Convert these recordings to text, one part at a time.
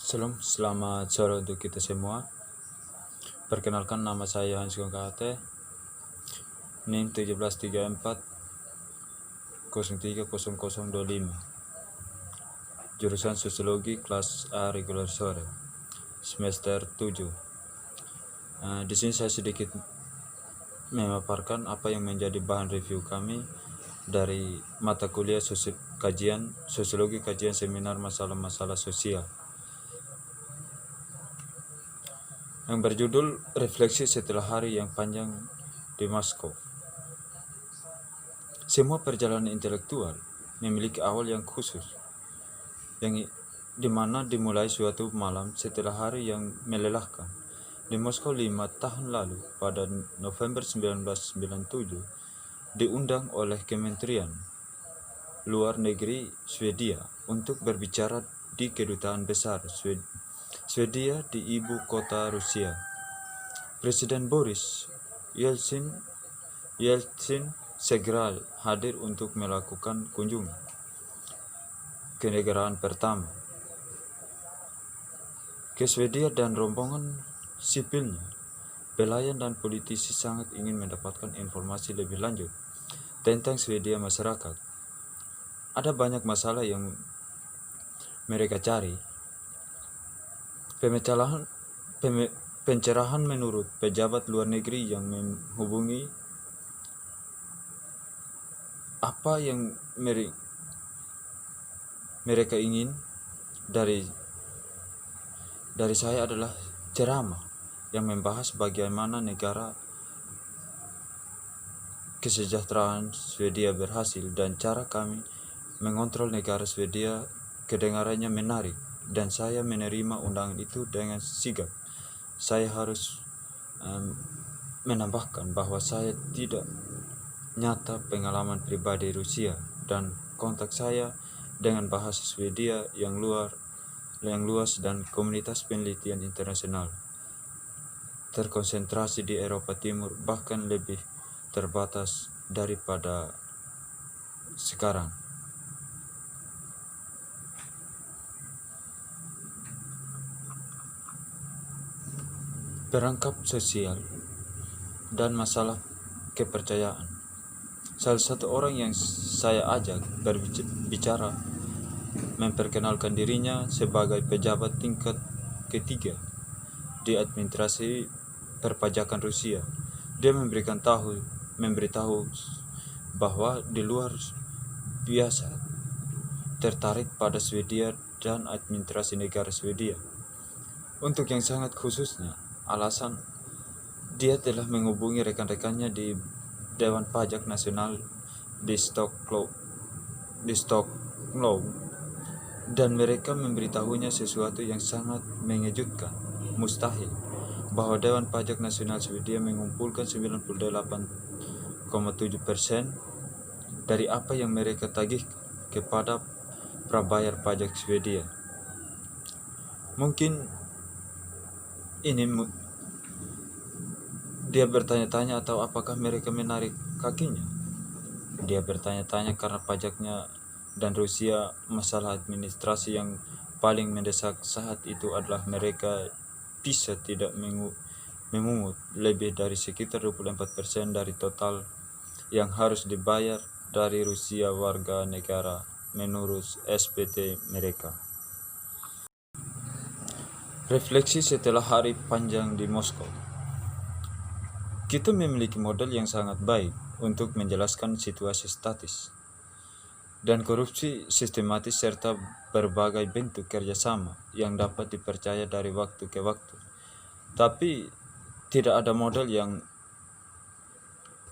Selamat sore untuk kita semua. Perkenalkan, nama saya Hans Kongkate, NIM 1734 030025, jurusan Sosiologi kelas A reguler sore, semester 7. Di sini saya sedikit memaparkan apa yang menjadi bahan review kami dari mata kuliah Sosiologi kajian seminar masalah-masalah sosial, yang berjudul Refleksi Setelah Hari yang Panjang di Moskow. Semua perjalanan intelektual memiliki awal yang khusus, yang dimana dimulai suatu malam setelah hari yang melelahkan. Di Moskow 5 tahun lalu, pada November 1997, diundang oleh Kementerian Luar Negeri Swedia untuk berbicara di Kedutaan Besar Swedia di ibu kota Rusia. Presiden Boris Yeltsin segera hadir untuk melakukan kunjungan kenegaraan pertama ke Swedia, dan rombongan sipilnya, pelayan dan politisi sangat ingin mendapatkan informasi lebih lanjut tentang Swedia masyarakat. Ada banyak masalah yang mereka cari. Pencerahan menurut pejabat luar negeri yang menghubungi apa yang mereka ingin dari saya adalah ceramah yang membahas bagaimana negara kesejahteraan Swedia berhasil dan cara kami mengontrol negara Swedia. Kedengarannya menarik, dan saya menerima undangan itu dengan sigap. Saya harus menambahkan bahwa saya tidak nyata pengalaman pribadi Rusia, dan kontak saya dengan bahasa Swedia yang luas dan komunitas penelitian internasional terkonsentrasi di Eropa Timur, bahkan lebih terbatas daripada sekarang. Perangkap sosial dan masalah kepercayaan. Salah satu orang yang saya ajak berbicara memperkenalkan dirinya sebagai pejabat tingkat ketiga di administrasi perpajakan Rusia. Dia memberitahu bahwa di luar biasa tertarik pada Swedia dan administrasi negara Swedia. Untuk yang sangat khususnya, alasan dia telah menghubungi rekan-rekannya di Dewan Pajak Nasional di Stockholm, dan mereka memberitahunya sesuatu yang sangat mengejutkan. Mustahil bahwa Dewan Pajak Nasional Swedia mengumpulkan 98,7% dari apa yang mereka tagih kepada prabayar pajak Swedia. Mungkin ini dia bertanya-tanya, atau apakah mereka menarik kakinya? Dia bertanya-tanya karena pajaknya dan Rusia, masalah administrasi yang paling mendesak saat itu adalah mereka bisa tidak memungut lebih dari sekitar 24% dari total yang harus dibayar dari Rusia warga negara menurut SPT mereka. Refleksi setelah hari panjang di Moskow. Kita memiliki model yang sangat baik untuk menjelaskan situasi statis dan korupsi sistematis serta berbagai bentuk kerjasama yang dapat dipercaya dari waktu ke waktu. Tapi tidak ada model yang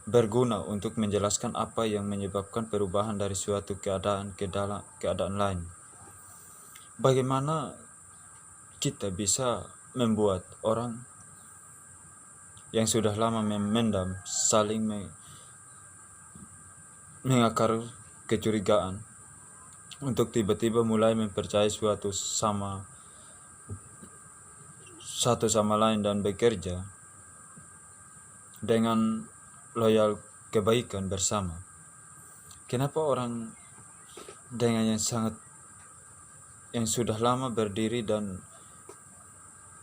berguna untuk menjelaskan apa yang menyebabkan perubahan dari suatu keadaan ke keadaan lain. Bagaimana kita bisa membuat orang yang sudah lama memendam saling mengakar kecurigaan untuk tiba-tiba mulai mempercayai satu sama lain dan bekerja dengan loyal kebaikan bersama. Kenapa orang dengan yang sudah lama berdiri dan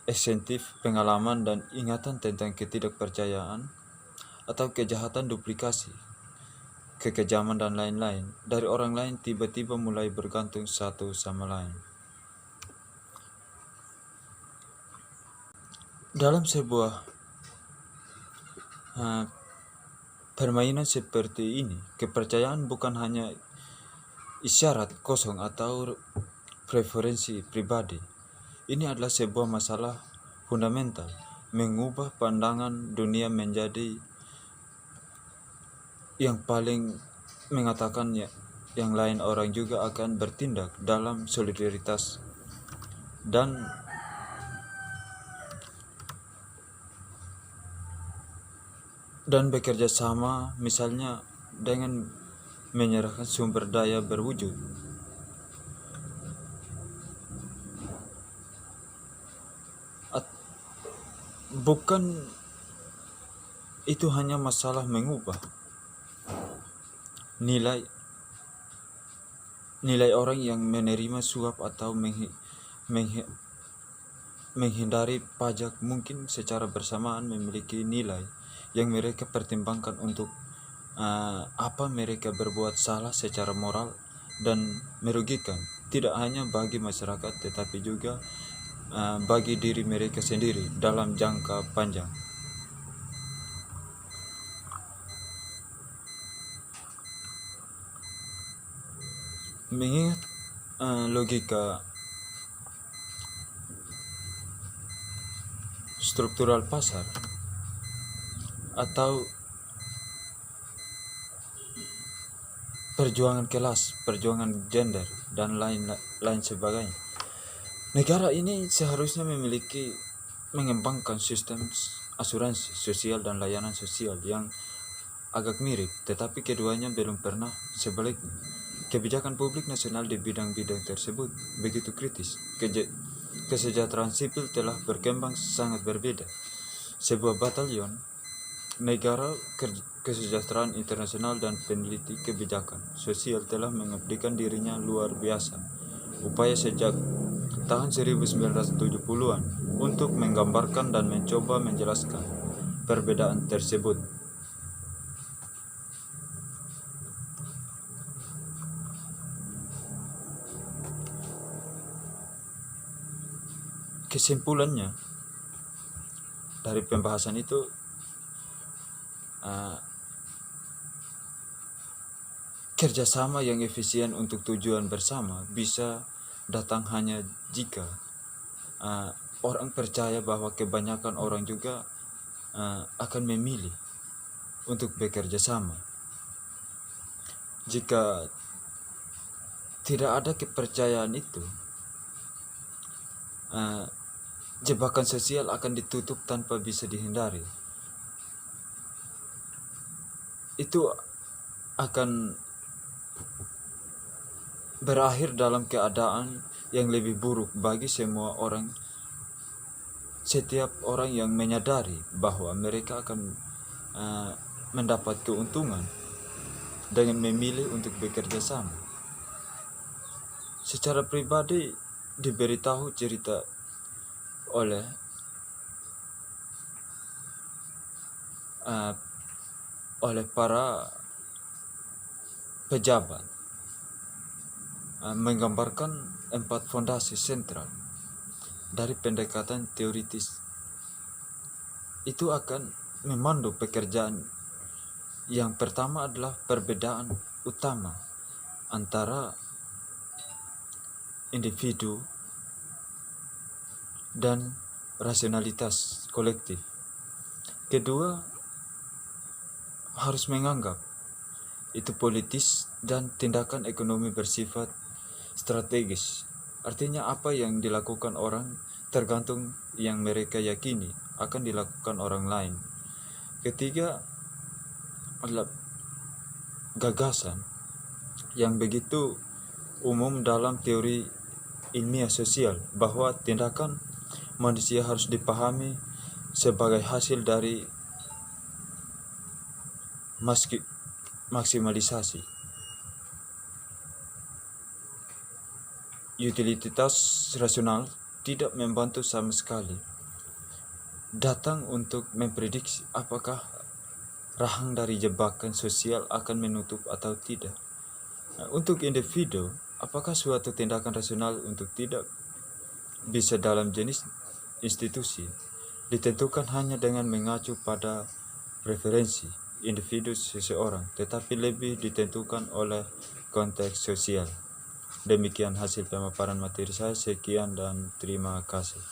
insentif, pengalaman, dan ingatan tentang ketidakpercayaan atau kejahatan duplikasi, kekejaman, dan lain-lain dari orang lain tiba-tiba mulai bergantung satu sama lain. Dalam sebuah permainan seperti ini, kepercayaan bukan hanya isyarat kosong atau preferensi pribadi. Ini adalah sebuah masalah fundamental, mengubah pandangan dunia menjadi yang paling mengatakan yang lain orang juga akan bertindak dalam solidaritas dan bekerja sama, misalnya dengan menyerahkan sumber daya berwujud. Bukan itu hanya masalah mengubah nilai orang yang menerima suap atau menghindari pajak mungkin secara bersamaan memiliki nilai yang mereka pertimbangkan untuk apa mereka berbuat salah secara moral dan merugikan, tidak hanya bagi masyarakat tetapi juga bagi diri mereka sendiri dalam jangka panjang. Mengingat logika struktural pasar atau perjuangan kelas, perjuangan gender, dan lain sebagainya, negara ini seharusnya mengembangkan sistem asuransi sosial dan layanan sosial yang agak mirip, tetapi keduanya belum pernah sebaliknya. Kebijakan publik nasional di bidang-bidang tersebut begitu kritis. Kesejahteraan sipil telah berkembang sangat berbeda. Sebuah batalion negara kesejahteraan internasional dan peneliti kebijakan sosial telah mengabdikan dirinya luar biasa upaya sejak tahun 1970-an untuk menggambarkan dan mencoba menjelaskan perbedaan tersebut. Kesimpulannya dari pembahasan itu, kerjasama yang efisien untuk tujuan bersama bisa datang hanya jika orang percaya bahwa kebanyakan orang juga akan memilih untuk bekerja sama. Jika tidak ada kepercayaan itu, jebakan sosial akan ditutup tanpa bisa dihindari. Itu akan berakhir dalam keadaan yang lebih buruk bagi semua orang. Setiap orang yang menyadari bahwa mereka akan mendapat keuntungan dengan memilih untuk bekerja sama. Secara pribadi diberitahu cerita oleh para pejabat menggambarkan 4 fondasi sentral dari pendekatan teoritis. Itu akan memandu pekerjaan. Yang pertama adalah perbedaan utama antara individu dan rasionalitas kolektif. Kedua, harus menganggap itu politis dan tindakan ekonomi bersifat strategis. Artinya apa yang dilakukan orang tergantung yang mereka yakini akan dilakukan orang lain. Ketiga adalah gagasan yang begitu umum dalam teori ilmiah sosial bahwa tindakan manusia harus dipahami sebagai hasil dari maksimalisasi utilitas rasional tidak membantu sama sekali datang untuk memprediksi apakah rahang dari jebakan sosial akan menutup atau tidak. Nah, untuk individu, apakah suatu tindakan rasional untuk tidak bisa dalam jenis institusi ditentukan hanya dengan mengacu pada preferensi individu seseorang, tetapi lebih ditentukan oleh konteks sosial. Demikian hasil pemaparan materi saya, sekian dan terima kasih.